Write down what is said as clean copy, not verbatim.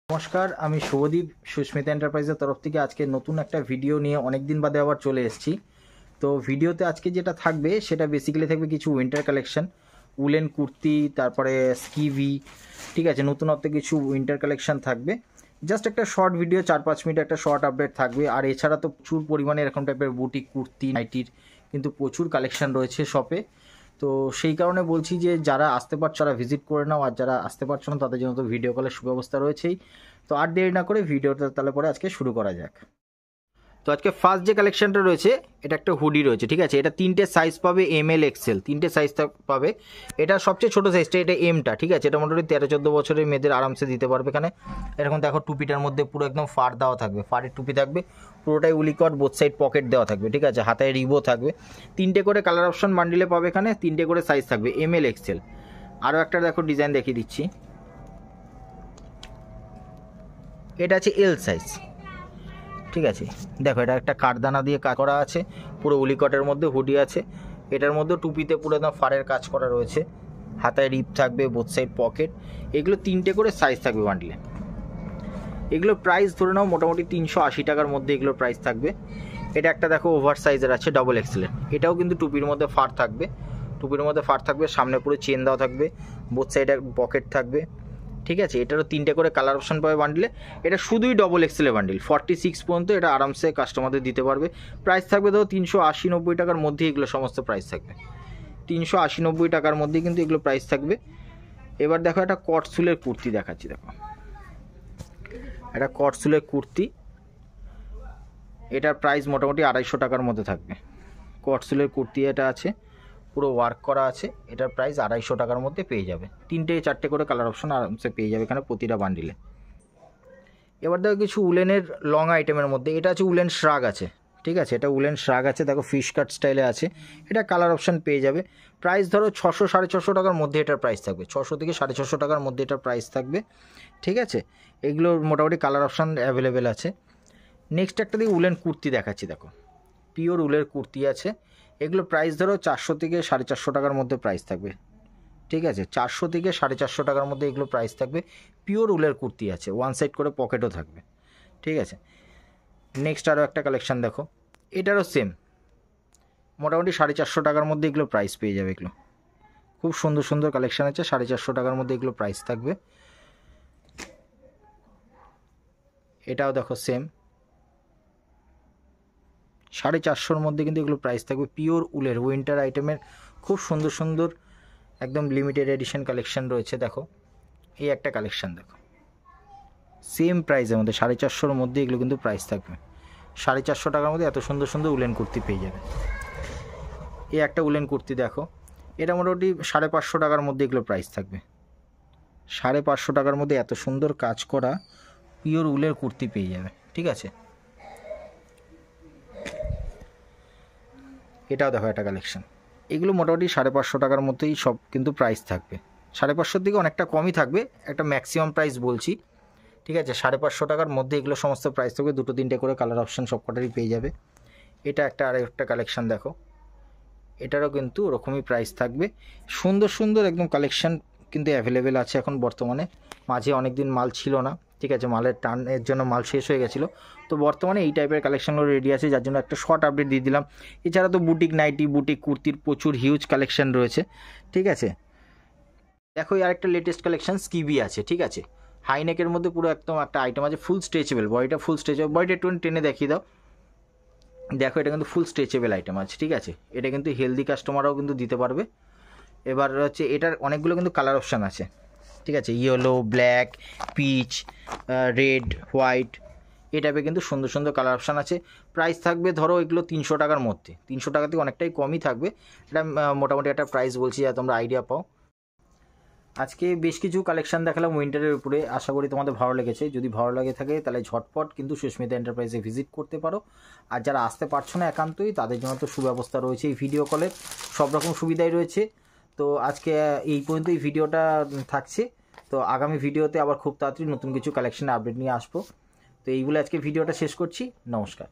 নমস্কার, আমি শুভদীপ সুস্মিতা এন্টারপ্রাইজের তরফ থেকে আজকে নতুন একটা ভিডিও নিয়ে অনেক দিন বাদে আবার চলে এসেছি। তো ভিডিওতে আজকে যেটা থাকবে সেটা বেসিক্যালি থাকবে কিছু উইন্টার কালেকশন, উলেন কুর্তি, তারপরে স্কিভি, ঠিক আছে, নতুনত্ব কিছু উইন্টার কালেকশন থাকবে। জাস্ট একটা শর্ট ভিডিও, 4-5 মিনিট একটা শর্ট আপডেট থাকবে। আর এছাড়া তো প্রচুর পরিমাণে এরকম টাইপের বুটিক কুর্তি, নাইটির কিন্তু প্রচুর কালেকশন রয়েছে শপে। তো সেই কারণে বলছি যে যারা আসতে পারছো তারা ভিজিট করে নাও, আর যারা আসতে পারছো না তাদের জন্য তো ভিডিও কলের সুব্যবস্থা রয়েছেই। তো আর দেরি না করে ভিডিওটা তাহলে পরে আজকে শুরু করা যাক। তো আজকে ফার্স্ট যে কালেকশনটা রয়েছে এটা একটা হুডি রয়েছে, ঠিক আছে। এটা তিনটে সাইজ পাবে, ML XL তিনটে সাইজ পাবে। এটা সবচেয়ে ছোটো সাইজটা, এটা এমটা, ঠিক আছে। এটা মোটামুটি 13-14 বছরের মেয়েদের আরামসে দিতে পারবে। এখানে এরকম দেখো টুপিটার মধ্যে পুরো একদম ফার দেওয়া থাকবে, ফারের টুপি থাকবে, পুরোটাই উলিকট, বোথ সাইড পকেট দেওয়া থাকবে, ঠিক আছে। হাতায় রিবো থাকবে, তিনটে করে কালার অপশন বান্ডিলে পাবে। এখানে তিনটে করে সাইজ থাকবে, ML XL। আরও একটা দেখো ডিজাইন দেখিয়ে দিচ্ছি, এটা আছে L সাইজ, ঠিক আছে। দেখো এটা একটা কাঠদানা দিয়ে কাজ করা আছে, পুরো উলিকটের মধ্যে হুডি আছে। এটার মধ্যে টুপিতে পুরো একদম ফারের কাজ করা রয়েছে, হাতায় রিপ থাকবে, বোথ সাইড পকেট। এগুলো তিনটে করে সাইজ থাকবে বান্ডিলে। এগুলো প্রাইস ধরে নাও মোটামুটি 380 টাকার মধ্যে এগুলো প্রাইস থাকবে। এটা একটা দেখো ওভার সাইজের আছে, ডবল এক্সেলের। এটাও কিন্তু টুপির মধ্যে ফার থাকবে, টুপির মধ্যে ফার থাকবে, সামনে পুরো চেন দেওয়া থাকবে, বোথ সাইডে পকেট থাকবে, ঠিক আছে। এটারও তিনটে করে কালার অপশন পাবে বান্ডিলে। এটা শুধুই ডবল এক্সেলের বান্ডিল, 46 পর্যন্ত এটা আরামসে কাস্টমারদের দিতে পারবে। প্রাইস থাকবে ধরো 380-90 টাকার মধ্যে এগুলো সমস্ত প্রাইস থাকবে, 380-90 টাকার মধ্যেই কিন্তু এগুলো প্রাইস থাকবে। এবার দেখো একটা কটসুলের কুর্তি দেখাচ্ছি, দেখো এটা কটসুলের কুর্তি। এটার প্রাইস মোটামুটি 250 টাকার মধ্যে থাকবে। কটসুলের কুর্তি এটা আছে, পুরো ওয়ার্ক করা আছে। এটার প্রাইস 250 টাকার মধ্যে পেয়ে যাবে। 3-4টে করে কালার অপশন আরামসে পেয়ে যাবে এখানে প্রতিটা বান্ডিলে। এবার দেখো কিছু উলেনের লং আইটেমের মধ্যে, এটা আছে উলেন শ্রাগ আছে, ঠিক আছে। এটা উলেন শ্রাগ আছে, দেখো ফিশ কাট স্টাইলে আছে। এটা কালার অপশন পেয়ে যাবে। প্রাইস ধরো 600-650 টাকার মধ্যে এটার প্রাইস থাকবে, 600 থেকে 650 টাকার মধ্যে এটার প্রাইস থাকবে, ঠিক আছে। এগুলোর মোটামুটি কালার অপশান অ্যাভেলেবেল আছে। নেক্সট একটা দিয়ে উলেন কুর্তি দেখাচ্ছি, দেখো পিওর উলের কুর্তি আছে। এগুলো প্রাইস ধরো 400 থেকে 450 টাকার মধ্যে প্রাইস থাকবে, ঠিক আছে। 400 থেকে 450 টাকার মধ্যে এগুলো প্রাইস থাকবে। পিওর উলের কুর্তি আছে, ওয়ান সাইড করে পকেটও থাকবে, ঠিক আছে। নেক্সট আরও একটা কালেকশান দেখো, এটারও সেম মোটামুটি 450 টাকার মধ্যে এগুলো প্রাইস পেয়ে যাবে। এগুলো খুব সুন্দর সুন্দর কালেকশান আছে, 450 টাকার মধ্যে এগুলো প্রাইস থাকবে। এটাও দেখো সেম 450-র মধ্যে কিন্তু এগুলো প্রাইস থাকবে। পিওর উলের উইন্টার আইটেমের খুব সুন্দর সুন্দর একদম লিমিটেড এডিশন কালেকশান রয়েছে। দেখো এই একটা কালেকশান দেখো, সেম প্রাইসের মধ্যে 450-র মধ্যে এগুলো কিন্তু প্রাইস থাকবে। 450 টাকার মধ্যে এত সুন্দর সুন্দর উলেন কুর্তি পেয়ে যাবে। এই একটা উলেন কুর্তি দেখো, এটা মোটামুটি 550 টাকার মধ্যে এগুলো প্রাইস থাকবে। 550 টাকার মধ্যে এত সুন্দর কাজ করা পিওর উলের কুর্তি পেয়ে যাবে, ঠিক আছে। এটাও দেখো একটা কালেকশান। এগুলো মোটামুটি 550 টাকার মধ্যেই সব কিন্তু প্রাইস থাকবে। 550 থেকে অনেকটা কমই থাকবে, একটা ম্যাক্সিমাম প্রাইস বলছি, ঠিক আছে। 550 টাকার মধ্যে এগুলো সমস্ত প্রাইস থাকবে। 2-3টে করে কালার অপশান সব কটারই পেয়ে যাবে। এটা একটা আরেকটা কালেকশান দেখো, এটারও কিন্তু ওরকমই প্রাইস থাকবে। সুন্দর সুন্দর একদম কালেকশান কিন্তু অ্যাভেলেবেল আছে এখন বর্তমানে। মাঝে অনেক দিন মাল ছিল না, ঠিক আছে, মালের টানের জন্য মাল শেষ হয়ে গেছিলো। তো বর্তমানে এই টাইপের কালেকশানগুলো রেডি আছে, যার জন্য একটা শর্ট আপডেট দিয়ে দিলাম। এছাড়া তো বুটিক নাইটি, বুটিক কুর্তির প্রচুর হিউজ কালেকশান রয়েছে, ঠিক আছে। দেখো আরেকটা লেটেস্ট কালেকশান স্কিভি আছে, ঠিক আছে। হাইনেকের মধ্যে পুরো একদম একটা আইটেম আছে, ফুল স্ট্রেচেবল, বডিটা ফুল স্ট্রেচেবল। বডিটা একটু টেনে দেখিয়ে দাও, দেখো এটা কিন্তু ফুল স্ট্রেচেবল আইটেম আছে, ঠিক আছে। এটা কিন্তু হেলদি কাস্টমাররাও কিন্তু দিতে পারবে। এবার হচ্ছে এটার অনেকগুলো কিন্তু কালার অপশান আছে, ঠিক আছে। Yellow, black, peach, red, white, এই টাইপের কিন্তু সুন্দর সুন্দর কালার অপশান আছে। প্রাইস থাকবে ধরো এগুলো 300 টাকার মধ্যে, 300 টাকা থেকে অনেকটাই কমই থাকবে। এটা মোটামুটি একটা প্রাইস বলছি যাতে তোমরা আইডিয়া পাও। আজকে বেশ কিছু কালেকশান দেখালাম উইন্টারের উপরে, আশা করি তোমাদের ভালো লেগেছে। যদি ভালো লাগে থাকে তাহলে ঝটপট কিন্তু সুস্মিতা এন্টারপ্রাইজে ভিজিট করতে পারো। আর যারা আসতে পারছো না একান্তই, তাদের জন্য তো সুব্যবস্থা রয়েছে, এই ভিডিও কলের সব রকম সুবিধাই রয়েছে। তো আজকে এই পর্যন্তই ভিডিওটা থাকছে। তো আগামী ভিডিওতে আবার খুব তাড়াতাড়ি নতুন কিছু কালেকশানের আপডেট নিয়ে আসবো। তো এইগুলো আজকে ভিডিওটা শেষ করছি। নমস্কার।